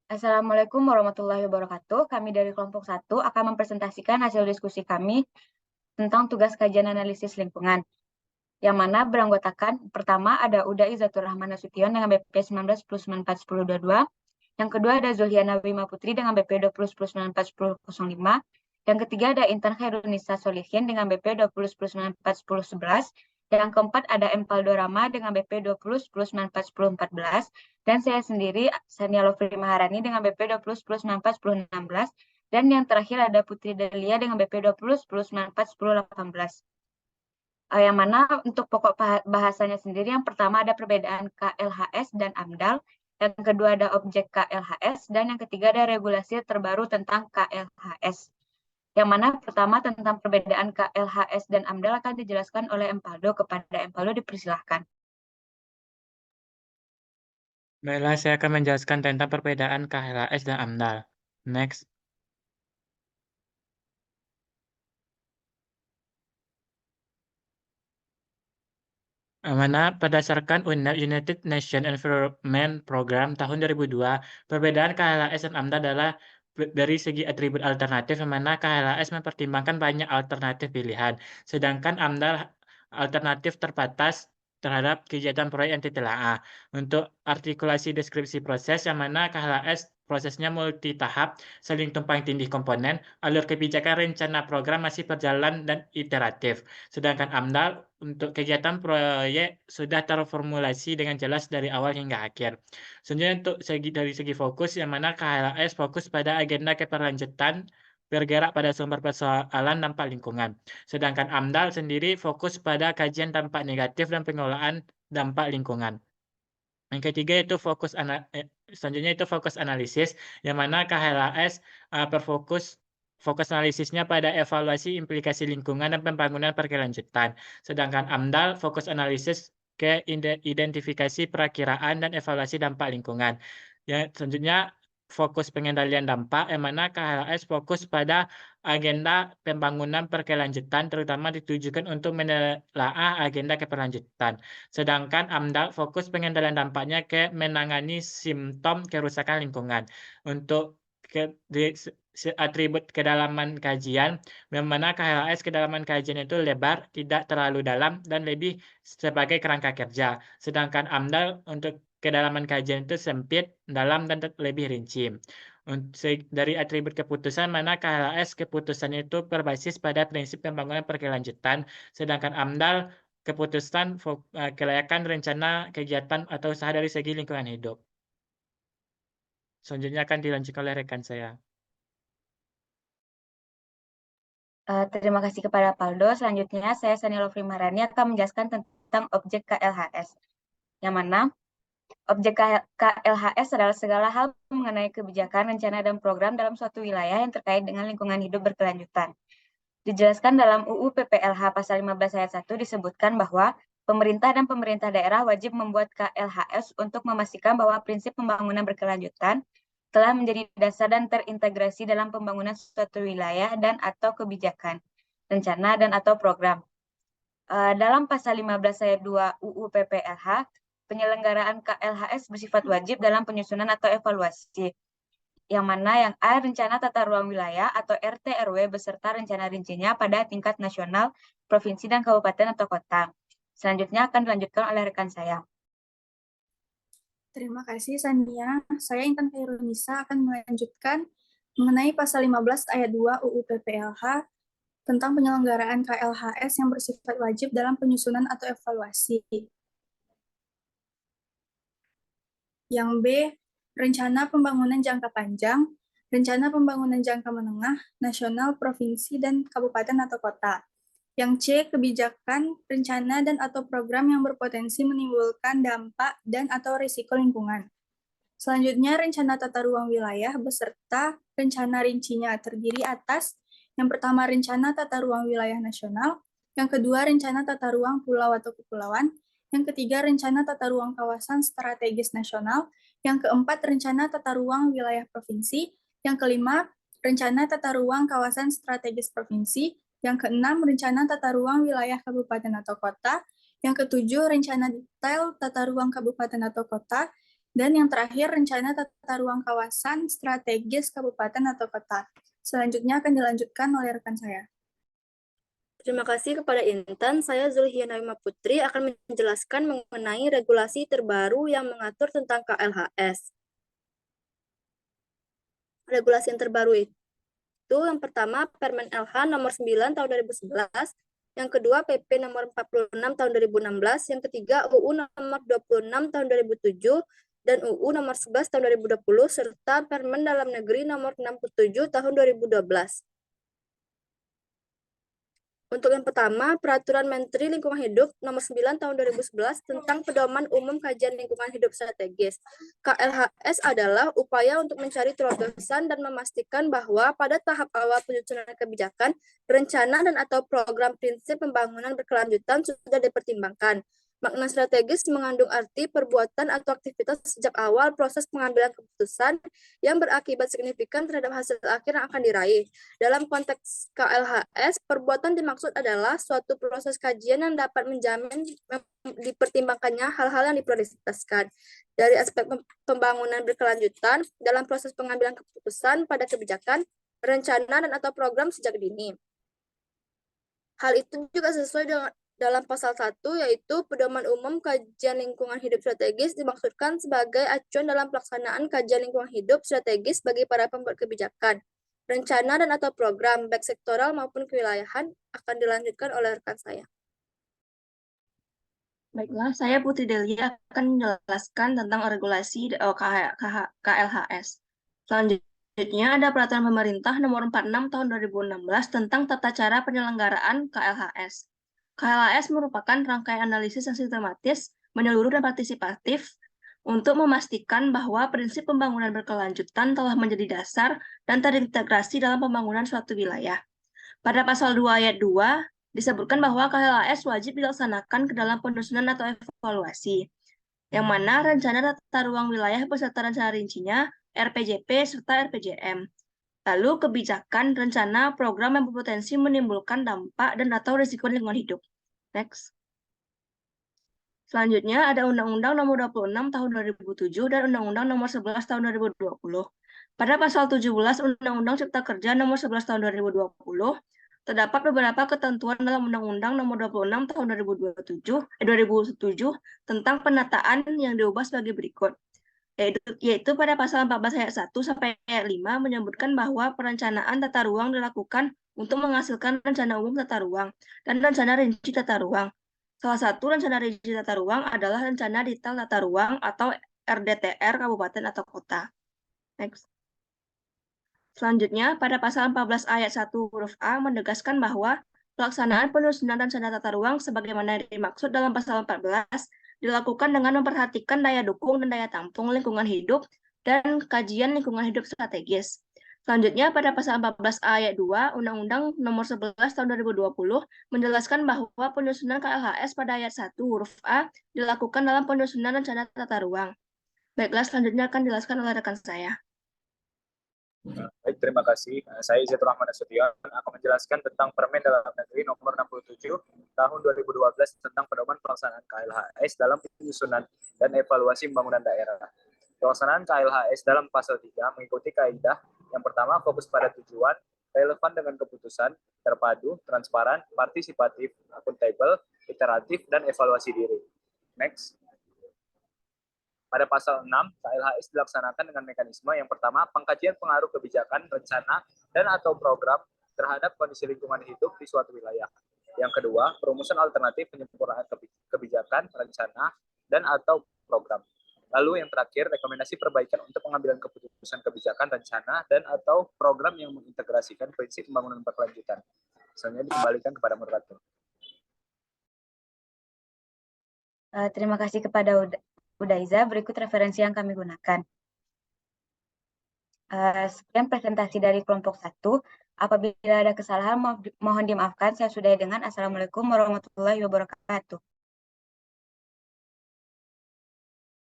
Assalamualaikum warahmatullahi wabarakatuh. Kami dari kelompok 1 akan mempresentasikan hasil diskusi kami tentang tugas kajian analisis lingkungan, yang mana beranggotakan pertama ada Uda Izatur Rahman Nasution dengan BP 19 10 94 10 22, yang kedua ada Zulhiana Wima Putri dengan BP 20 10 94 10 05, yang ketiga ada Intan Khairunisa Solihin dengan BP 20 10 94 10 11, yang keempat ada Empaldo Rama dengan BP 20 10 94 10 14, dan saya sendiri Sania Lovri Maharani dengan BP 20 10 94 10 16, dan yang terakhir ada Putri Delia dengan BP 20 10 94 10 18. Yang mana untuk pokok bahasanya sendiri, yang pertama ada perbedaan KLHS dan AMDAL, yang kedua ada objek KLHS, dan yang ketiga ada regulasi terbaru tentang KLHS. Yang mana pertama tentang perbedaan KLHS dan AMDAL akan dijelaskan oleh Empaldo. Kepada Empaldo dipersilahkan. Baiklah, saya akan menjelaskan tentang perbedaan KLHS dan AMDAL. Next. Mana berdasarkan United Nations Environment Program tahun 2002, perbedaan KLHS dan AMDAL adalah dari segi atribut alternatif, yang mana KLHS mempertimbangkan banyak alternatif pilihan, sedangkan AMDAL alternatif terbatas terhadap kegiatan proyek yang ditelaah. Untuk artikulasi deskripsi proses, yang mana KLHS prosesnya multi tahap, saling tumpang tindih komponen, alur kebijakan rencana program masih berjalan dan iteratif. Sedangkan AMDAL untuk kegiatan proyek sudah terformulasi dengan jelas dari awal hingga akhir. Selanjutnya untuk dari segi fokus, yang mana KLHS fokus pada agenda keberlanjutan bergerak pada sumber persoalan dampak lingkungan. Sedangkan AMDAL sendiri fokus pada kajian dampak negatif dan pengelolaan dampak lingkungan. Yang ketiga itu selanjutnya itu fokus analisis, yang mana KLHS fokus analisisnya pada evaluasi implikasi lingkungan dan pembangunan berkelanjutan. Sedangkan AMDAL fokus analisis ke identifikasi perakiraan dan evaluasi dampak lingkungan. Yang selanjutnya fokus pengendalian dampak, yang mana KLHS fokus pada agenda pembangunan berkelanjutan, terutama ditujukan untuk menelaah agenda keberlanjutan. Sedangkan AMDAL fokus pengendalian dampaknya ke menangani simptom kerusakan lingkungan. Untuk atribut kedalaman kajian, yang mana KLHS kedalaman kajian itu lebar, tidak terlalu dalam, dan lebih sebagai kerangka kerja. Sedangkan AMDAL untuk kedalaman kajian itu sempit, dalam, dan lebih rinci. Dari atribut keputusan, mana KLHS keputusannya itu berbasis pada prinsip pembangunan berkelanjutan, sedangkan AMDAL keputusan kelayakan rencana kegiatan atau usaha dari segi lingkungan hidup. Selanjutnya akan dilanjutkan oleh rekan saya. Terima kasih kepada Paldo. Selanjutnya saya Sania Lovri Maharani akan menjelaskan tentang objek KLHS, yang mana objek KLHS adalah segala hal mengenai kebijakan, rencana, dan program dalam suatu wilayah yang terkait dengan lingkungan hidup berkelanjutan. Dijelaskan dalam UU PPLH pasal 15 ayat 1 disebutkan bahwa pemerintah dan pemerintah daerah wajib membuat KLHS untuk memastikan bahwa prinsip pembangunan berkelanjutan telah menjadi dasar dan terintegrasi dalam pembangunan suatu wilayah dan atau kebijakan, rencana, dan atau program. Dalam pasal 15 ayat 2 UU PPLH, penyelenggaraan KLHS bersifat wajib dalam penyusunan atau evaluasi, yang mana yang A, rencana tata ruang wilayah atau RT/RW beserta rencana rincinya pada tingkat nasional, provinsi, dan kabupaten atau kota. Selanjutnya akan dilanjutkan oleh rekan saya. Terima kasih, Sania. Saya Intan Khairunisa akan melanjutkan mengenai pasal 15 ayat 2 UU PPLH tentang penyelenggaraan KLHS yang bersifat wajib dalam penyusunan atau evaluasi. Yang B, rencana pembangunan jangka panjang, rencana pembangunan jangka menengah, nasional, provinsi, dan kabupaten atau kota. Yang C, kebijakan, rencana, dan atau program yang berpotensi menimbulkan dampak dan atau risiko lingkungan. Selanjutnya, rencana tata ruang wilayah beserta rencana rincinya terdiri atas yang pertama, rencana tata ruang wilayah nasional, yang kedua, rencana tata ruang pulau atau kepulauan, yang ketiga, rencana tata ruang kawasan strategis nasional, yang keempat, rencana tata ruang wilayah provinsi, yang kelima, rencana tata ruang kawasan strategis provinsi, yang keenam, rencana tata ruang wilayah kabupaten atau kota, yang ketujuh, rencana detail tata ruang kabupaten atau kota, Dan yang terakhir, rencana tata ruang kawasan strategis kabupaten atau kota. Selanjutnya akan dilanjutkan oleh rekan saya. Terima kasih kepada Intan. Saya Zulhiana Wima Putri akan menjelaskan mengenai regulasi terbaru yang mengatur tentang KLHS. Regulasi yang terbaru itu yang pertama Permen LH nomor 9 tahun 2011, yang kedua PP nomor 46 tahun 2016, yang ketiga UU nomor 26 tahun 2007, dan UU nomor 11 tahun 2020, serta Permen Dalam Negeri nomor 67 tahun 2012. Untuk yang pertama, Peraturan Menteri Lingkungan Hidup Nomor 9 Tahun 2011 tentang Pedoman Umum Kajian Lingkungan Hidup Strategis. KLHS adalah upaya untuk mencari terobosan dan memastikan bahwa pada tahap awal penyusunan kebijakan, rencana dan atau program prinsip pembangunan berkelanjutan sudah dipertimbangkan. Makna strategis mengandung arti perbuatan atau aktivitas sejak awal proses pengambilan keputusan yang berakibat signifikan terhadap hasil akhir yang akan diraih. Dalam konteks KLHS, perbuatan dimaksud adalah suatu proses kajian yang dapat menjamin dipertimbangkannya hal-hal yang diprioritaskan. Dari aspek pembangunan berkelanjutan dalam proses pengambilan keputusan pada kebijakan, rencana dan atau program sejak dini. Hal itu juga sesuai dengan dalam pasal 1, yaitu Pedoman Umum Kajian Lingkungan Hidup Strategis dimaksudkan sebagai acuan dalam pelaksanaan kajian lingkungan hidup strategis bagi para pembuat kebijakan. Rencana dan atau program, baik sektoral maupun kewilayahan, akan dilanjutkan oleh rekan saya. Baiklah, saya Putri Delia akan menjelaskan tentang regulasi KLHS. Selanjutnya ada Peraturan Pemerintah Nomor 46 Tahun 2016 tentang tata cara penyelenggaraan KLHS. KLHS merupakan rangkaian analisis yang sistematis, menyeluruh dan partisipatif untuk memastikan bahwa prinsip pembangunan berkelanjutan telah menjadi dasar dan terintegrasi dalam pembangunan suatu wilayah. Pada pasal 2 ayat 2, disebutkan bahwa KLHS wajib dilaksanakan ke dalam penyusunan atau evaluasi, yang mana rencana tata ruang wilayah beserta rencana rincinya, RPJP, serta RPJM. Lalu kebijakan, rencana, program yang berpotensi menimbulkan dampak dan atau risiko lingkungan hidup. Next. Selanjutnya ada Undang-Undang Nomor 26 Tahun 2007 dan Undang-Undang Nomor 11 Tahun 2020. Pada pasal 17 Undang-Undang Cipta Kerja Nomor 11 Tahun 2020, terdapat beberapa ketentuan dalam Undang-Undang Nomor 26 Tahun 2007 tentang penataan yang diubah sebagai berikut. Yaitu pada pasal 14 ayat 1 sampai ayat 5 menyebutkan bahwa perencanaan tata ruang dilakukan untuk menghasilkan rencana umum tata ruang dan rencana rinci tata ruang. Salah satu rencana rinci tata ruang adalah rencana detail tata ruang atau RDTR kabupaten atau kota. Next. Selanjutnya, pada pasal 14 ayat 1 huruf A menegaskan bahwa pelaksanaan penyusunan rencana tata ruang sebagaimana dimaksud dalam pasal 14 dilakukan dengan memperhatikan daya dukung dan daya tampung lingkungan hidup dan kajian lingkungan hidup strategis. Selanjutnya, pada pasal 14 ayat 2 Undang-Undang Nomor 11 Tahun 2020 menjelaskan bahwa penyusunan KLHS pada ayat 1 huruf A dilakukan dalam penyusunan rencana tata ruang. Baiklah, selanjutnya akan dijelaskan oleh rekan saya. Baik, terima kasih. Saya Zaid Rahman Nasution akan menjelaskan tentang Permen Dalam Negeri Nomor 67 Tahun 2012 tentang pedoman pelaksanaan KLHS dalam penyusunan dan evaluasi pembangunan daerah. Pelaksanaan KLHS dalam pasal 3 mengikuti kaidah yang pertama fokus pada tujuan, relevan dengan keputusan, terpadu, transparan, partisipatif, akuntabel, iteratif, dan evaluasi diri. Next. Pada pasal 6, KLHS dilaksanakan dengan mekanisme yang pertama, pengkajian pengaruh kebijakan, rencana, dan atau program terhadap kondisi lingkungan hidup di suatu wilayah. Yang kedua, perumusan alternatif penyempurnaan kebijakan, rencana, dan atau program. Lalu yang terakhir, rekomendasi perbaikan untuk pengambilan keputusan kebijakan, rencana, dan atau program yang mengintegrasikan prinsip pembangunan berkelanjutan. Selanjutnya dikembalikan kepada moderator. Terima kasih kepada Udaiza, berikut referensi yang kami gunakan. Sekian presentasi dari kelompok 1. Apabila ada kesalahan, mohon dimaafkan. Saya sudahi dengan Assalamualaikum warahmatullahi wabarakatuh.